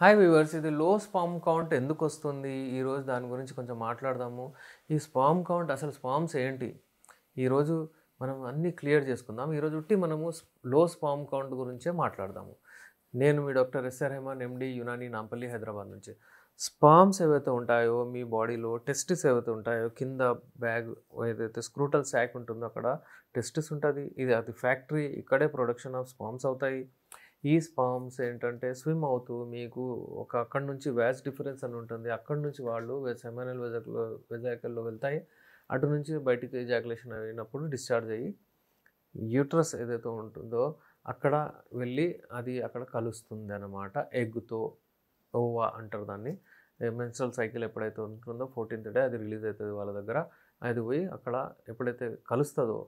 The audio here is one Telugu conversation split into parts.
హాయ్ వ్యూవర్స్, ఇది లో స్పామ్ కౌంట్ ఎందుకు వస్తుంది? ఈరోజు దాని గురించి కొంచెం మాట్లాడదాము. ఈ స్పామ్ కౌంట్ అసలు స్పామ్స్ ఏంటి? ఈరోజు మనం అన్నీ క్లియర్ చేసుకుందాం. ఈరోజు మనము లో స్పామ్ కౌంట్ గురించే మాట్లాడదాము. నేను మీ డాక్టర్ ఎస్ఆర్ రెహమాన్, ఎండి, యునాని, నాంపల్లి, హైదరాబాద్ నుంచి. స్పామ్స్ ఏవైతే ఉంటాయో మీ బాడీలో, టెస్టిస్ ఏవైతే ఉంటాయో కింద బ్యాగ్ ఏదైతే స్క్రూటల్ శాక్ ఉంటుందో అక్కడ టెస్టిస్ ఉంటుంది. అది ఫ్యాక్టరీ, ఇక్కడే ప్రొడక్షన్ ఆఫ్ స్పామ్స్ అవుతాయి. ఈ స్పామ్స్ ఏంటంటే స్విమ్ అవుతూ మీకు అక్కడి నుంచి వ్యాస్ డిఫరెన్స్ అని ఉంటుంది. అక్కడి నుంచి వాళ్ళు సెమినల్ వెజైకల్లో వెళ్తాయి. అటు నుంచి బయటికి ఎజాకులేషన్ అయినప్పుడు డిశ్చార్జ్ అయ్యి యూట్రస్ ఏదైతే ఉంటుందో అక్కడ వెళ్ళి అది అక్కడ కలుస్తుంది అన్నమాట. ఎగ్తో ఓవా అంటారు దాన్ని. మెన్స్ట్రల్ సైకిల్ ఎప్పుడైతే ఉంటుందో 14th డే అది రిలీజ్ అవుతుంది వాళ్ళ దగ్గర. అది పోయి అక్కడ ఎప్పుడైతే కలుస్తుందో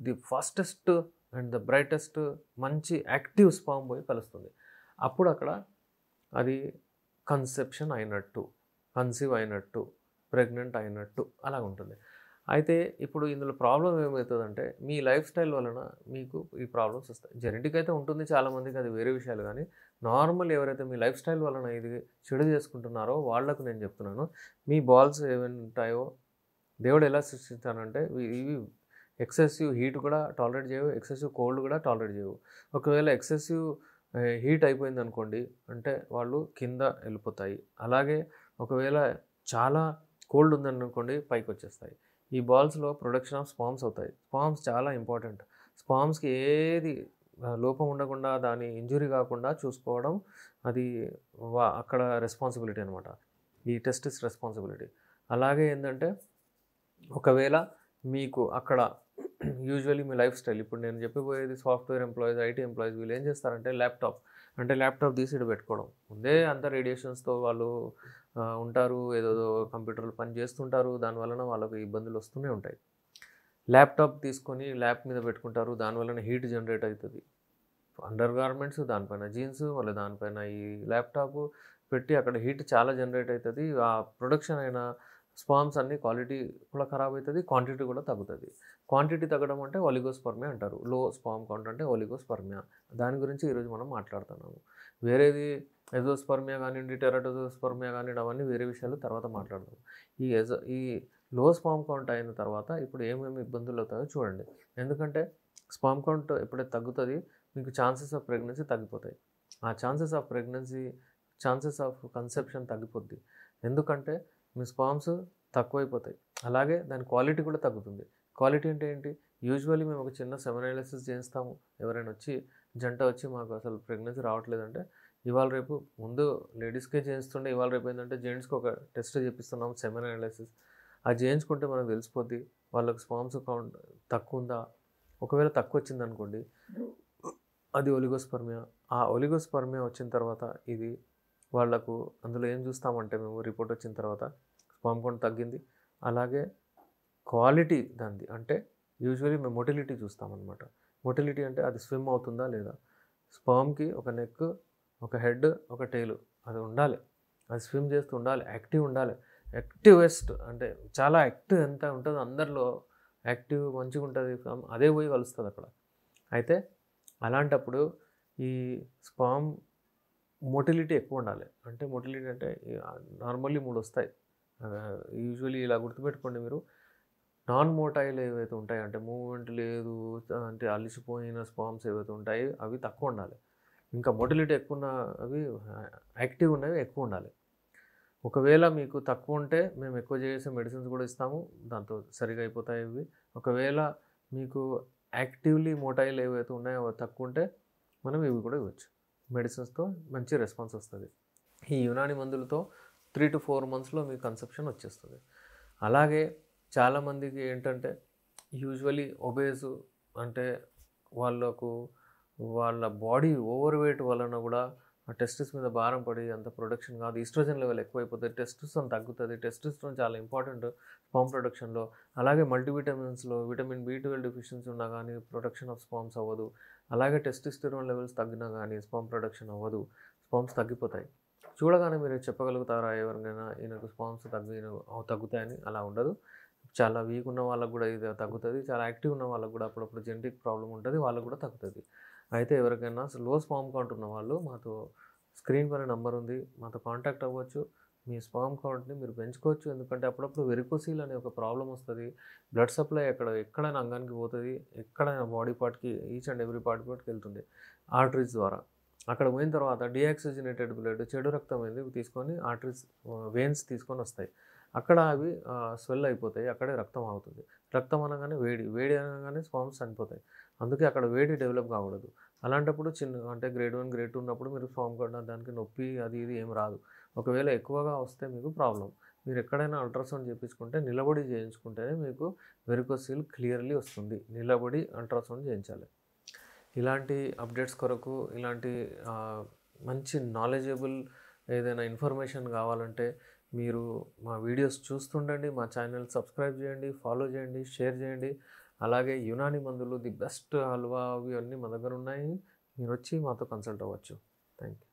the fastest and the brightest మంచి యాక్టివ్ స్పామ్ పోయి కలుస్తుంది. అప్పుడు అక్కడ అది కన్సెప్షన్ అయినట్టు, కన్సీవ్ అయినట్టు, ప్రెగ్నెంట్ అయినట్టు అలా ఉంటుంది. అయితే ఇప్పుడు ఇందులో ప్రాబ్లం ఏమవుతుందంటే మీ లైఫ్ స్టైల్ వలన మీకు ఈ ప్రాబ్లమ్స్ వస్తాయి. జెనెటిక్ అయితే ఉంటుంది చాలామందికి, అది వేరే విషయాలు. కానీ నార్మల్ ఎవరైతే మీ లైఫ్ స్టైల్ వలన ఇది చెడు చేసుకుంటున్నారో వాళ్లకు నేను చెప్తున్నాను, మీ బాల్స్ ఏమైనా ఉంటాయో దేవుడు ఎలా సృష్టించానంటే ఇవి ఎక్సెసివ్ హీట్ కూడా టాలరేట్ చేయవు, ఎక్సెసివ్ కోల్డ్ కూడా టాలరేట్ చేయవు. ఒకవేళ ఎక్సెసివ్ హీట్ అయిపోయింది అనుకోండి అంటే వాళ్ళు కింద వెళ్ళిపోతాయి. అలాగే ఒకవేళ చాలా కోల్డ్ ఉందనుకోండి పైకి వచ్చేస్తాయి. ఈ బాల్స్లో ప్రొడక్షన్ ఆఫ్ స్పామ్స్ అవుతాయి. స్పామ్స్ చాలా ఇంపార్టెంట్. స్పామ్స్కి ఏది లోపం ఉండకుండా, దాని ఇంజురీ కాకుండా చూసుకోవడం అది అక్కడ రెస్పాన్సిబిలిటీ అనమాట. ఈ టెస్టిస్ రెస్పాన్సిబిలిటీ. అలాగే ఏంటంటే ఒకవేళ మీకు అక్కడ యూజువల్లీ మీ లైఫ్ స్టైల్, ఇప్పుడు నేను చెప్పిపోయేది సాఫ్ట్వేర్ ఎంప్లాయీస్, ఐటీ ఎంప్లాయీస్, వీళ్ళు ఏం చేస్తారంటే ల్యాప్టాప్ తీసి ఇటు పెట్టుకోవడం. ముందే అంత రేడియేషన్స్తో వాళ్ళు ఉంటారు, ఏదో కంప్యూటర్లు పని చేస్తుంటారు. దానివలన వాళ్ళకి ఇబ్బందులు వస్తూనే ఉంటాయి. ల్యాప్టాప్ తీసుకొని ల్యాప్ మీద పెట్టుకుంటారు, దానివలన హీట్ జనరేట్ అవుతుంది. అండర్ గార్మెంట్స్, దానిపైన జీన్స్, మళ్ళీ దానిపైన ఈ ల్యాప్టాప్ పెట్టి అక్కడ హీట్ చాలా జనరేట్ అవుతుంది. ఆ ప్రొడక్షన్ అయిన స్పామ్స్ అన్ని క్వాలిటీ కూడా ఖరాబ్ అవుతుంది, క్వాంటిటీ కూడా తగ్గుతుంది. క్వాంటిటీ తగ్గడం అంటే ఒలిగోస్పర్మియా అంటారు. లో స్పామ్ కౌంట్ అంటే ఒలిగోస్పర్మియా. దాని గురించి ఈరోజు మనం మాట్లాడుతున్నాము. వేరేది ఎజోస్పర్మియా కానివ్వండి, టెరాటోజోస్పర్మియా కానివ్వండి, అవన్నీ వేరే విషయాలు తర్వాత మాట్లాడదాం. ఈ లో స్పామ్ కౌంట్ అయిన తర్వాత ఇప్పుడు ఏమేమి ఇబ్బందులు అవుతాయో చూడండి. ఎందుకంటే స్పామ్ కౌంట్ ఎప్పుడైతే తగ్గుతుంది మీకు ఛాన్సెస్ ఆఫ్ ప్రెగ్నెన్సీ తగ్గిపోతాయి. ఆ ఛాన్సెస్ ఆఫ్ కన్సెప్షన్ తగ్గిపోద్ది. ఎందుకంటే మీ స్పామ్స్ తక్కువైపోతాయి. అలాగే దాని క్వాలిటీ కూడా తగ్గుతుంది. క్వాలిటీ అంటే ఏంటి? యూజువల్లీ మేము ఒక చిన్న సెమెనాలిసిస్ చేస్తాము. ఎవరైనా వచ్చి జంట వచ్చి మాకు అసలు ప్రెగ్నెన్సీ రావట్లేదంటే ఇవాళ రేపు ముందు లేడీస్కే చేస్తుండే, ఇవాళ రేపు ఏంటంటే జెంట్స్కి ఒక టెస్ట్ చేపిస్తున్నాం, సెమెనాలిసిస్. అది చేయించుకుంటే మనకు తెలిసిపోద్ది వాళ్ళకి స్పామ్స్ కౌంట్ తక్కువ ఉందా. ఒకవేళ తక్కువ వచ్చిందనుకోండి అది ఒలిగోస్పర్మియా. ఆ ఒలిగోస్పర్మియా వచ్చిన తర్వాత ఇది వాళ్లకు అందులో ఏం చూస్తామంటే మేము రిపోర్ట్ వచ్చిన తర్వాత స్పామ్ కౌంట్ తగ్గింది. అలాగే క్వాలిటీ దానిది అంటే యూజువల్లీ మేము మొటిలిటీ చూస్తామన్నమాట. మొటిలిటీ అంటే అది స్విమ్ అవుతుందా లేదా. స్పామ్కి ఒక నెక్, ఒక హెడ్, ఒక టెయిల్ అది ఉండాలి. అది స్విమ్ చేస్తూ ఉండాలి, యాక్టివ్ ఉండాలి. యాక్టివెస్ట్ అంటే చాలా యాక్టివ్ ఎంత ఉంటుందో అందరిలో యాక్టివ్ మంచిగా ఉంటుంది, అదే పోయి కలుస్తుంది అక్కడ. అయితే అలాంటప్పుడు ఈ స్పామ్ మొటిలిటీ ఎక్కువ ఉండాలి. అంటే మొటిలిటీ అంటే నార్మల్లీ 3 వస్తాయి. యూజువల్లీ ఇలా గుర్తుపెట్టుకోండి మీరు. నాన్ మోటైల్ ఏవైతే ఉంటాయో అంటే మూవ్మెంట్ లేదు, అంటే అలిసిపోయిన స్పామ్స్ ఏవైతే ఉంటాయో అవి తక్కువ ఉండాలి. ఇంకా మొటిలిటీ ఎక్కువ ఉన్న అవి యాక్టివ్ ఉన్నవి ఎక్కువ ఉండాలి. ఒకవేళ మీకు తక్కువ ఉంటే మేము ఎక్కువ చేసే మెడిసిన్స్ కూడా ఇస్తాము, దాంతో సరిగా అయిపోతాయి ఇవి. ఒకవేళ మీకు యాక్టివ్లీ మోటైల్ ఏవైతే ఉన్నాయో అవి తక్కువ ఉంటే మనం ఇవి కూడా ఇవ్వచ్చు. మెడిసిన్స్తో మంచి రెస్పాన్స్ వస్తుంది. ఈ యునాని మందులతో 3 to 4 monthsలో మీ కన్సెప్షన్ వచ్చేస్తుంది. అలాగే చాలామందికి ఏంటంటే యూజువల్లీ ఒబేస్ అంటే వాళ్ళ బాడీ ఓవర్ వెయిట్ వలన కూడా ఆ టెస్టిస్ మీద భారం పడి అంత ప్రొడక్షన్ కాదు, ఈస్ట్రోజన్ లెవెల్ ఎక్కువైపోతుంది, టెస్టోస్టెరాన్ తగ్గుతుంది. టెస్టోస్టెరాన్ చాలా ఇంపార్టెంట్ స్పామ్ ప్రొడక్షన్లో. అలాగే మల్టీవిటమిన్స్లో విటమిన్ B12 డెఫిషియన్సీ ఉన్నా కానీ ప్రొడక్షన్ ఆఫ్ స్పామ్స్ అవ్వదు. అలాగే టెస్టోస్టెరాన్ లెవెల్స్ తగ్గినా కానీ స్పామ్ ప్రొడక్షన్ అవ్వదు, స్పామ్స్ తగ్గిపోతాయి. చూడగానే మీరు చెప్పగలుగుతారా ఎవరికైనా ఈయనకు స్పామ్స్ తగ్గుతాయని? అలా ఉండదు. చాలా వీక్ ఉన్న వాళ్ళకు కూడా ఇది తగ్గుతుంది, చాలా యాక్టివ్ ఉన్న వాళ్ళకు కూడా అప్పుడప్పుడు జెనెటిక్ ప్రాబ్లం ఉంటుంది, వాళ్ళకు కూడా తగ్గుతుంది. అయితే ఎవరికైనా లో స్పామ్ కౌంట్ ఉన్న వాళ్ళు మాతో స్క్రీన్ పైన నంబర్ ఉంది, మాతో కాంటాక్ట్ అవ్వచ్చు. మీ స్పర్మ్ కౌంట్‌ని మీరు పెంచుకోవచ్చు. ఎందుకంటే అప్పుడప్పుడు వెరికోసిల్ అనే ఒక ప్రాబ్లమ్ వస్తది. బ్లడ్ సప్లై ఎక్కడైనా అంగానికి పోతది. ఎక్కడైనా బాడీ పార్ట్‌కి ఈచ్ అండ్ ఎవ్రీ పార్ట్‌కి వెళ్తుంది ఆర్టరీస్ ద్వారా. అక్కడ పోయిన తర్వాత డీఆక్సిజనేటెడ్ బ్లడ్ చెడు రక్తం అనేది తీసుకొని ఆర్టరీస్ వెయిన్స్ తీసుకొని వస్తాయి. అక్కడ అవి స్వెల్ అయిపోతాయి. అక్కడే రక్తం ఆగుతుంది. రక్తం అనగానే వేడి అనగానే స్పర్మ్స్ చనిపోతాయి. అందుకే అక్కడ వేడి డెవలప్ కాకూడదు. అలాంటప్పుడు అంటే గ్రేడ్ 1, గ్రేడ్ 2 ఉన్నప్పుడు మీరు స్పర్మ్ కౌంట్ దానికి నొప్పి అది ఇది ఏం రాదు. ఒకవేళ ఎక్కువగా వస్తే మీకు ప్రాబ్లమ్. మీరు ఎక్కడైనా అల్ట్రాసౌండ్ చేయించుకుంటే నిలబడి చేయించుకుంటేనే మీకు వెరికోసిల్ క్లియర్లీ వస్తుంది. నిలబడి అల్ట్రాసౌండ్ చేయించాలి. ఇలాంటి అప్డేట్స్ కొరకు ఇలాంటి మంచి నాలెడ్జబుల్ ఏదైనా ఇన్ఫర్మేషన్ కావాలంటే మీరు మా వీడియోస్ చూస్తుండండి. మా ఛానల్ సబ్స్క్రైబ్ చేయండి, ఫాలో చేయండి, షేర్ చేయండి. అలాగే యునాని మందులు ది బెస్ట్ హల్వా అవి అన్నీ మా దగ్గర ఉన్నాయి. మీరు వచ్చి మాతో కన్సల్ట్ అవ్వచ్చు. Thank you.